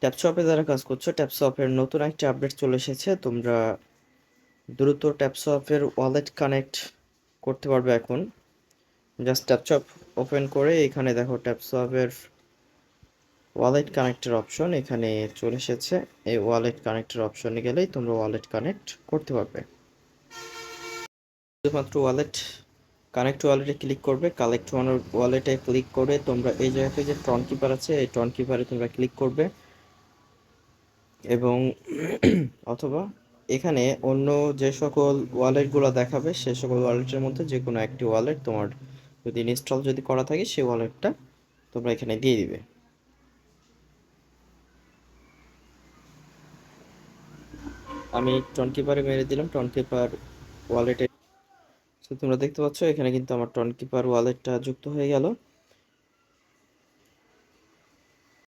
ট্যাপসপে যারা কাজ করছো, ট্যাপসপের নতুন একটা আপডেট চলে এসেছে। তোমরা দ্রুত ট্যাপসপের ওয়ালেট কানেক্ট করতে পারবে এখন। জাস্ট ট্যাপসপ ওপেন করে এখানে দেখো ট্যাপসপের ওয়ালেট কানেক্টের অপশন এখানে চলে এসেছে। এই ওয়ালেট কানেক্টের অপশনে গেলেই তোমরা ওয়ালেট কানেক্ট করতে পারবে। শুধুমাত্র ওয়ালেটে ক্লিক করবে। কালেক্ট ওয়ালেটে ক্লিক করে তোমরা এই জায়গাতে যে ট্রন কিপার আছে, এই ট্রন কিপারে তোমরা ক্লিক করবে এবং অথবা এখানে অন্য যে সকল ওয়ালেটগুলো দেখাবে সে সকল ওয়ালেটের মধ্যে যে কোনো একটি ওয়ালেট তোমার যদি ইনস্টল যদি করা থাকে সেই ওয়ালেটটা তোমরা এখানে দিয়ে দিবে। আমি ট্রন কিপারে মেরে দিলাম ট্রন কিপার ওয়ালেটে। তো তোমরা দেখতে পাচ্ছ এখানে কিন্তু আমার ট্রন কিপার ওয়ালেটটা যুক্ত হয়ে গেল।